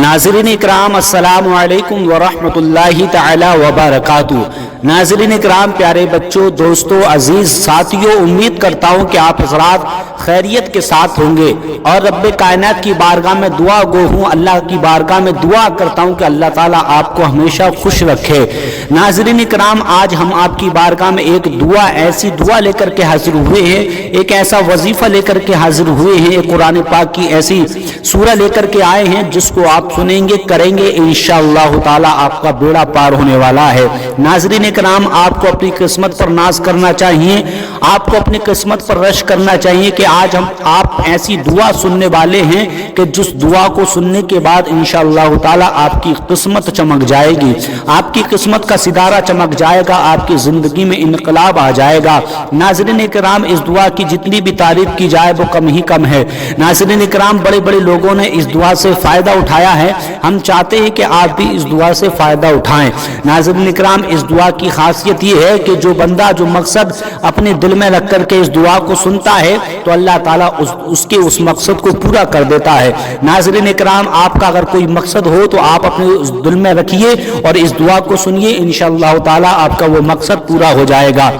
नाज़रीन इकराम अस्सलामु अलैकुम वरहमतुल्लाहि तआला वबरकातुहू। नाज़रीन इकराम, प्यारे बच्चों, दोस्तों, अजीज साथियों, उम्मीद करता हूँ कि आप हज़रात खैरियत के साथ होंगे और रब्बे कायनात की बारगाह में दुआ गो हूँ, अल्लाह की बारगाह में दुआ करता हूँ कि अल्लाह ताला आपको हमेशा खुश रखे। नाज़रीन इकराम, आज हम आपकी बारगाह में एक दुआ, ऐसी दुआ लेकर के हाजिर हुए हैं, एक ऐसा वजीफा लेकर के हाजिर हुए हैं, एक कुरान पाक की ऐसी सूरा लेकर के आए हैं जिसको आप सुनेंगे, करेंगे, इंशाअल्लाह ताला आपका बेड़ा पार होने वाला है। नाज़रीन इकराम, आपको अपनी किस्मत पर नाज करना चाहिए, आपको अपनी किस्मत पर रश करना चाहिए कि आज आप ऐसी दुआ सुनने वाले हैं कि जिस दुआ को सुनने के बाद इंशाअल्लाह ताला आपकी किस्मत चमक जाएगी, आपकी किस्मत का सितारा चमक जाएगा, आपकी जिंदगी में इनकलाब आ जाएगा। नाज़रीन इकराम, इस दुआ की जितनी भी तारीफ की जाए वो कम ही कम है। नाज़रीन इकराम, बड़े बड़े लोगों ने इस दुआ से फायदा उठाया है, हम चाहते हैं कि आप भी इस दुआ से फायदा उठाएं। नाज़रीन इकराम, इस दुआ की खासियत ये है कि जो बंदा जो मकसद अपने दिल में रख करके इस दुआ को सुनता है तो अल्लाह ताला उसके उस मकसद को पूरा कर देता है। नाज़रीन इकराम, आपका अगर कोई मकसद हो तो आप अपने उस दिल में रखिए और इस दुआ को सुनिए, इंशाअल्लाह ताला आपका वो मकसद पूरा हो जाएगा।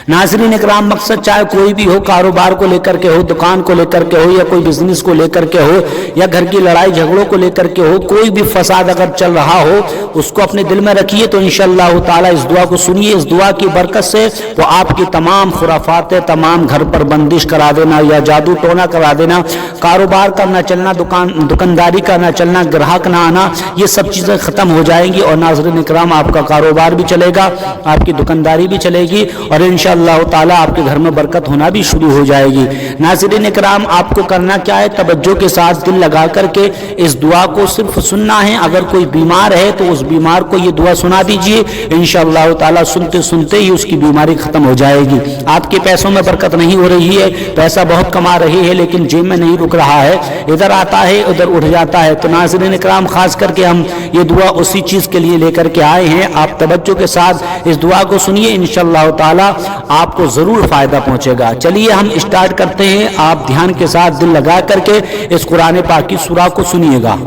नाज़रीन इकराम, मकसद चाहे कोई भी हो, कारोबार को लेकर के हो, दुकान को लेकर के हो, या कोई बिजनेस को लेकर के हो, या घर की लड़ाई झगड़ों को लेकर के हो, कोई भी फसाद अगर चल रहा हो उसको अपने दिल में रखिए तो इंशाअल्लाह ताला इस दुआ को सुनिए। इस दुआ की बरकत से वो आपकी तमाम खुराफातें, तमाम घर पर बंदिश करा देना या जादू टोना करा देना, कारोबार का ना चलना, दुकानदारी का ना चलना, ग्राहक ना आना, ये सब चीज़ें ख़त्म हो जाएंगी और नाज़रीन इकराम आपका कारोबार भी चलेगा, आपकी दुकानदारी भी चलेगी और इंशाअल्लाह ताला आपके घर में बरकत होना भी शुरू हो जाएगी। नाज़रीन इकराम, आपको करना क्या है, तवज्जो के साथ दिल लगा करके इस दुआ को सिर्फ सुनना है। अगर कोई बीमार है तो उस बीमार को ये दुआ सुना दीजिए, इंशाअल्लाह ताला सुनते सुनते ही उसकी बीमारी खत्म हो जाएगी। आपके पैसों में बरकत नहीं हो रही है, पैसा बहुत कमा रही है लेकिन जेब में नहीं रुक रहा है, इधर आता है उधर उठ जाता है, तो नाज़रीन इकराम खास करके हम ये दुआ उसी चीज़ के लिए लेकर के आए हैं। आप तवज्जो के साथ इस दुआ को सुनिए, इंशाअल्लाह ताला आपको जरूर फायदा पहुंचेगा। चलिए हम स्टार्ट करते हैं, आप ध्यान के साथ दिल लगा करके इस कुरान पाक की सूरा को सुनिएगा।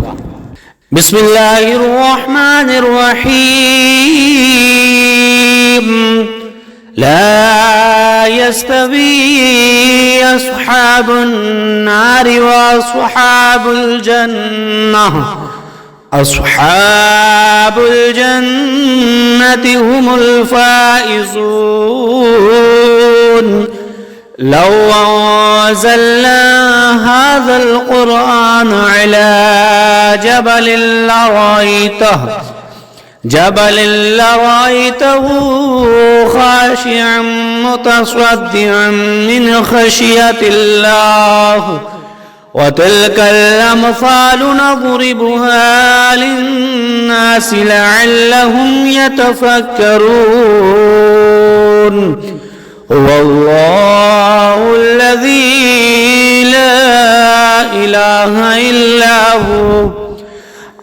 बिस्मिल्लाहिर्रहमानिर्रहीम। ला यस्तवी अस्हाबुन नारि व अस्हाबुल जन्नह अस्हाबुल जन्नति हुमुल फाइज़ून। लौ अंज़लना हाज़ल क़ुरआन अला जबलिन लरअयतहु ख़ाशिअन मुतसद्दिअन मिन ख़शियतिल्लाह वतिल्कल अम्सालु नज़रिबुहा लिन्नासि लअल्लहुम यतफ़क्करून। हुवल्लाहुल्लज़ी ला इलाहा इल्ला हु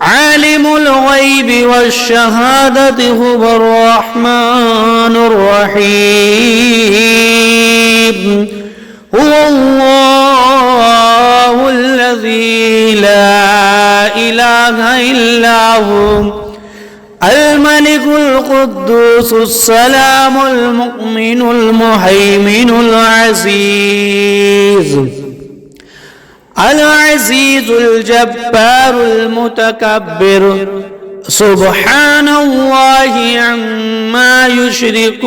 आलिमुल ग़ैबि वश्शहादति हुवर रहमानुर रहीम। हुवल्लाहुल्लज़ी ला इलाहा इल्ला हु अल-मलिकुल कुद्दूसुस सलामुल मुमिनुल मुहैमिनुल अज़ीज़ुल जब्बारुल मुतकब्बिर। सुब्हानल्लाहि अम्मा युश्रिकून।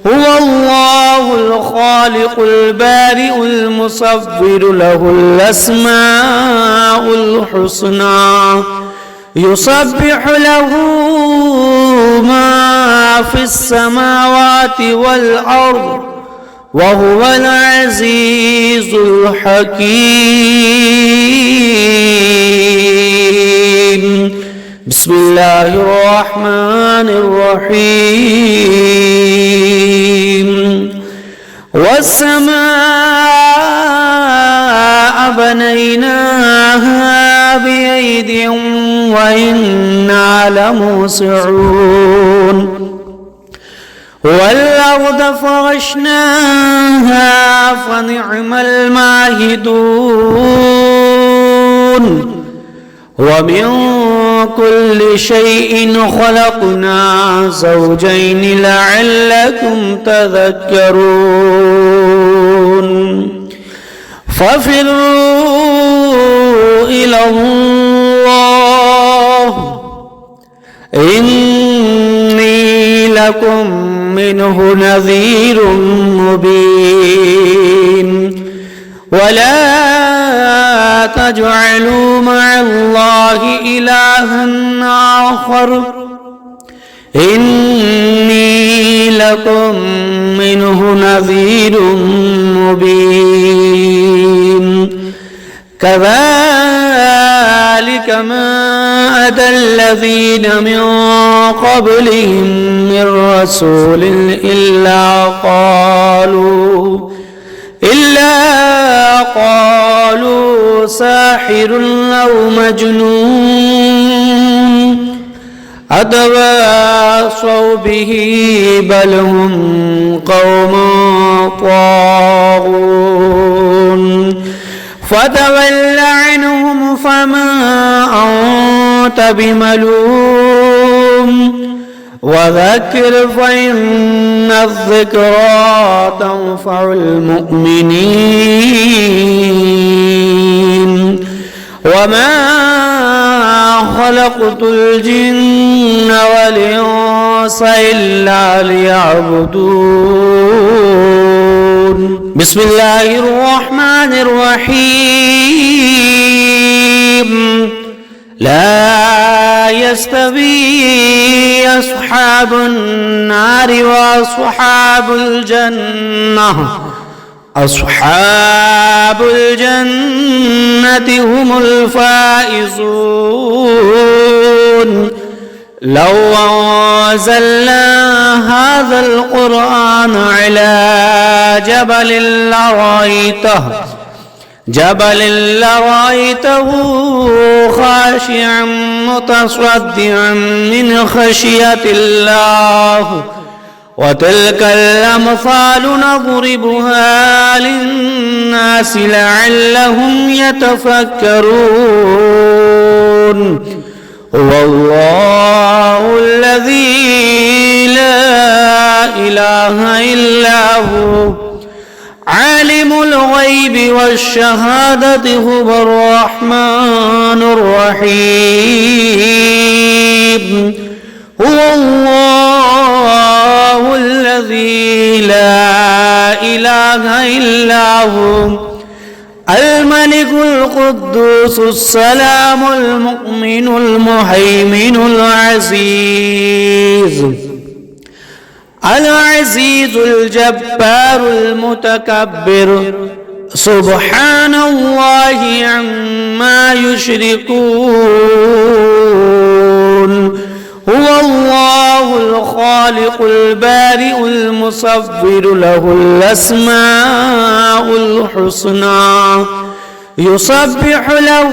हुवल्लाहुल ख़ालिक़ुल बारिउल मुसव्विरु लहुल अस्माउल हुस्ना युसब्बिहु लहू मा फ़िस समावाति वल अर्ज़ व हुवल अज़ीज़ुल हकीम। बिस्मिल्लाहिर्रहमानिर्रहीम। वस्समाअ बनैनाहा बिअयदिन व इन्ना लमूसिऊन। वल्अर्द फरश्नाहा फनिअमल माहिदून। ومن كل شيء خلقنا زوجين لعلكم تذكرون ففروا إلى الله إني لكم منه نذير مبين ولا تجعلوا مع الله إلها آخر إني لكم منه نذير مبين كذلك ما أتى الذين من قبلهم من رسول إلا قالوا ساحر أو مجنون أتواصوا به بل هم قوم طاغون فتول عنهم فما أنت بملوم وذكر فإن الذكرى تنفع المؤمنين وما خلقت الجن والإنس إلا ليعبدون بسم الله الرحمن الرحيم لا يستوي أصحاب النار وأصحاب الجنة أصحاب الجنة هم الفائزون لو أنزلنا هذا القرآن على جبل لرأيته خاشعا متصدعا من خشية الله وتلك الأمثال نضربها للناس لعلهم يتفكرون هو الله الذي لا إله إلا هو عالم الغيب والشهادة هو الرحمن الرحيم هو الله الذي لا إله إلا هو الملك القدوس السلام المؤمن المهيمن العزيز الجبار المتكبر سبحان الله عما يشركون هو الله الخالق البارئ المصور له الأسماء الحسنى يسبح له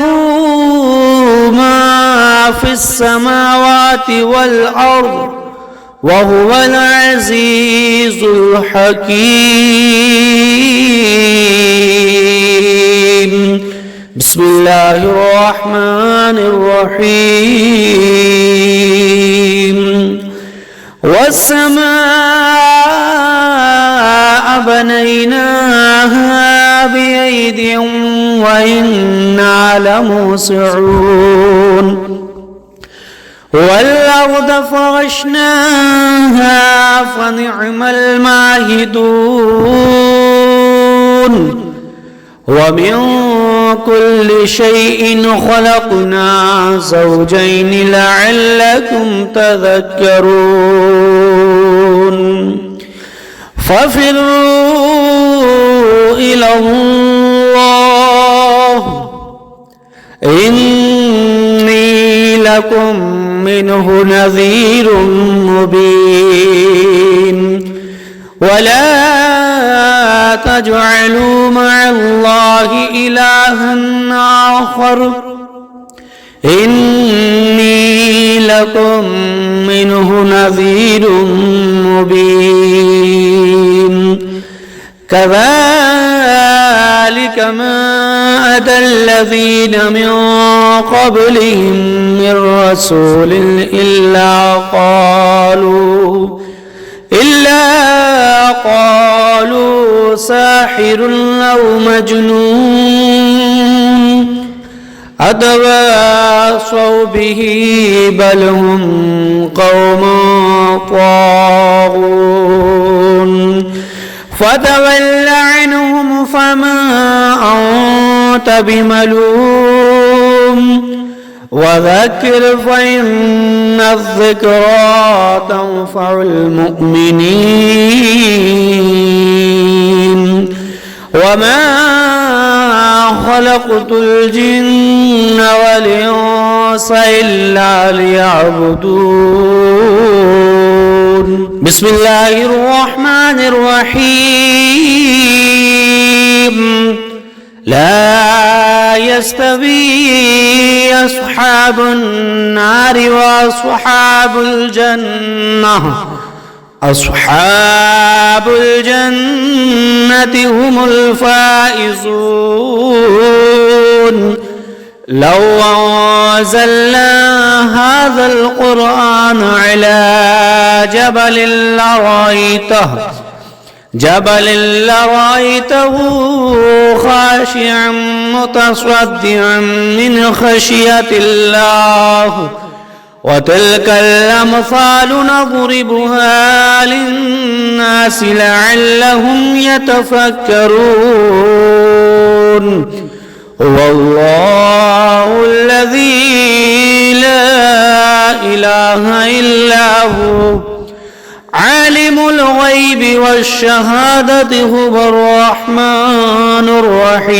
ما في السماوات والأرض وهو العزيز الحكيم بسم الله الرحمن الرحيم والسماء بنيناها بأيد وإنا لموسعون والأرض فرشناها فنعم الماهدون ومن كل شيء خلقنا زوجين لعلكم تذكرون ففروا إلى الله إني لكم منه نذير مبين ولا تجعلوا مع الله إلها آخر إني لكم منه نذير مبين كذلك ما أتى الذين من قبلهم من رسول إلا قالوا ساحر أو مجنون أتواصوا به بل هم قوم طاغون فتول عنهم فما أنت بملوم وذكر فإن الذكرى تنفع المؤمنين وما خلقت الجن والإنس إلا ليعبدون بسم الله الرحمن الرحيم لا يستوي أصحاب النار وأصحاب الجنة أصحاب الجنة هم الفائزون لو أنزلنا هذا القرآن على جبل لرأيته خاشعا متصدعا من خشية الله وتلك الأمثال نضربها للناس لعلهم يتفكرون هو الله الذي لا إله إلا هو عالم الغيب والشهادة هو الرحمن الرحيم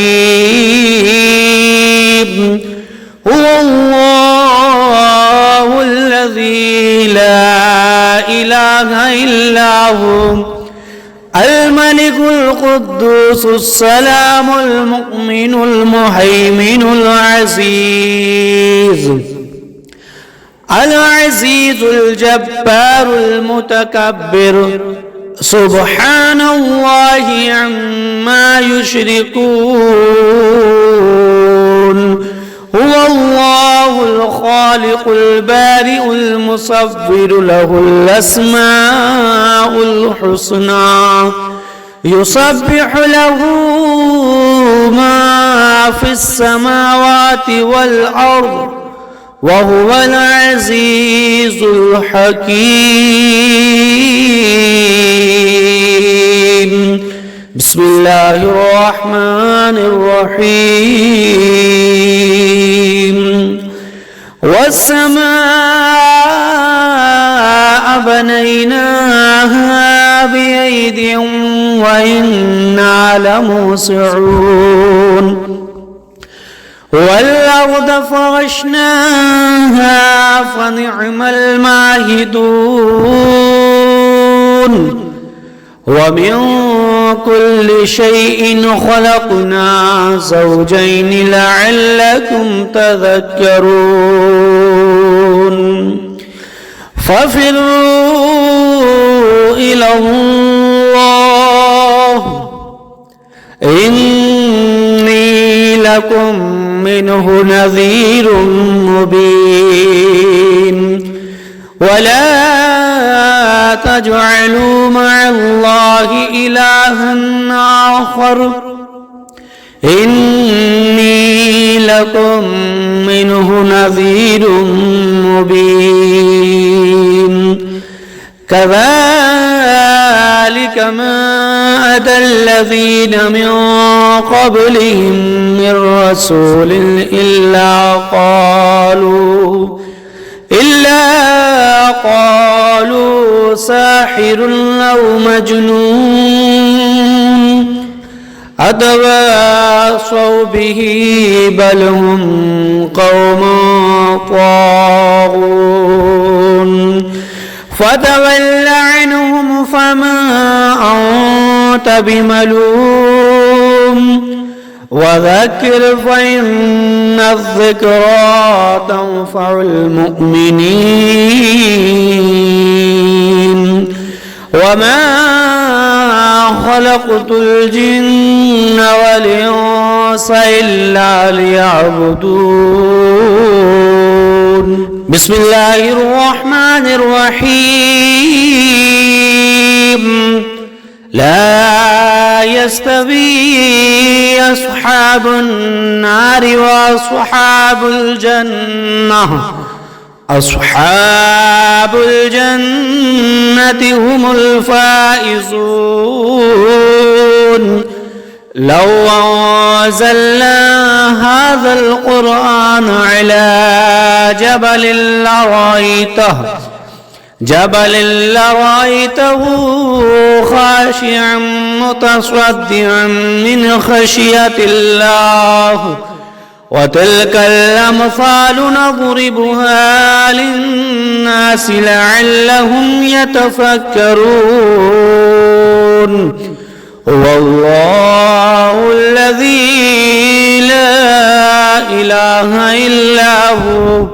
هو الله الذي لا إله إلا هو الملك القدوس السلام المؤمن المهيمن العزيز الجبار المتكبر سبحان الله عما يشركون هو الله الخالق البارئ المصور له الأسماء الحسنى يسبح له ما في السماوات والأرض وهو العزيز الحكيم بسم الله الرحمن الرحيم والسماء بنيناها بأيد وإنا لموسعون والأرض فرشناها فنعم الماهدون ومن كل شيء خلقنا زوجين لعلكم تذكرون ففروا إلى الله إني لكم منه نذير مبين ولا تجعلوا مع الله إلها آخر إني لكم منه نذير مبين كذلك ما أتى الذين من قبلهم من رسول إلا قالوا ساحر أو مجنون أتواصوا به بل هم قوم طاغون فتول عنهم فما أنت بملوم وذكر فإن الذكرى تنفع المؤمنين وما خلقت الجن والإنس إلا ليعبدون بسم الله الرحمن الرحيم لا يستوي أصحاب النار وأصحاب الجنة أصحاب الجنة هم الفائزون لو أنزلنا هذا القرآن على جبل لرأيته خاشعا متصدعا من خشية الله وتلك الأمثال نضربها للناس لعلهم يتفكرون هو الله الذي لا إله إلا هو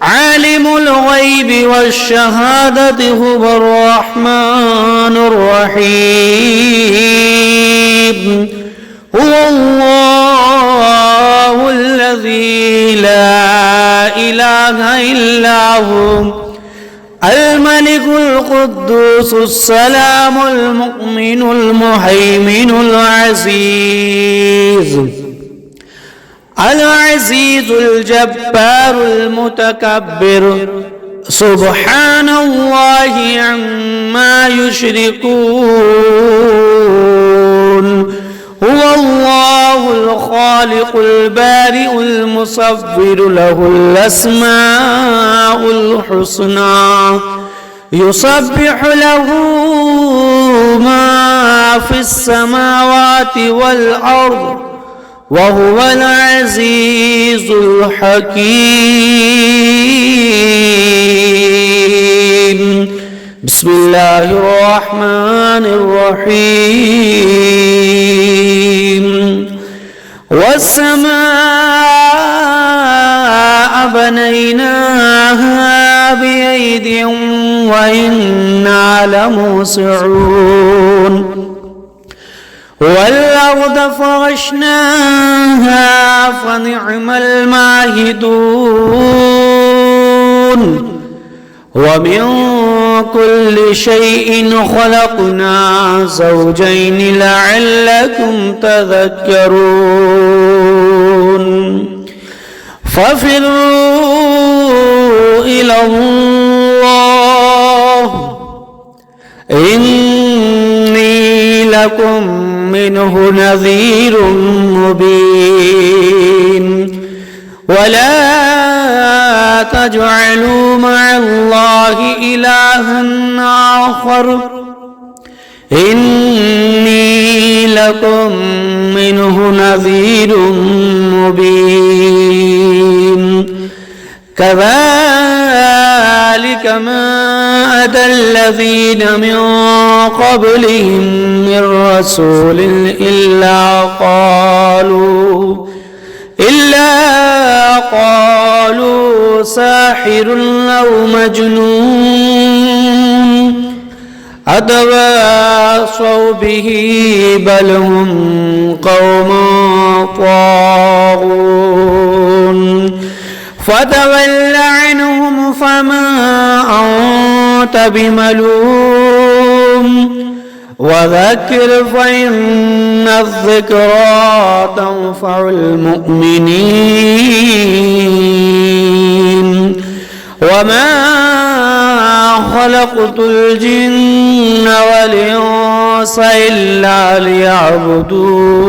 عالم الغيب والشهادة هو الرحمن الرحيم هو الله الذي لا إله إلا هو الملك القدوس السلام المؤمن المهيمن العزيز الجبار المتكبر سبحان الله عما يشركون هو الله الخالق البارئ المصور له الأسماء الحسنى يسبح له ما في السماوات والأرض وهو العزيز الحكيم بسم الله الرحمن الرحيم والسماء بنيناها بأيد وإنا لموسعون والأرض فرشناها فنعم الماهدون ومن كل شيء خلقنا زوجين لعلكم تذكرون ففروا إلى الله إني لكم منه نذير مبين ولا تجعلوا مع الله إلها آخر إني لكم منه نذير مبين كذلك ما أتى الذين من قبلهم من رسول إلا قالوا ساحر أو مجنون أتواصوا به بل هم قوم طاغون فتول عنهم فما أنت بملوم وذكر فإن الذكرى تنفع المؤمنين وما خلقت الجن والإنس إلا ليعبدون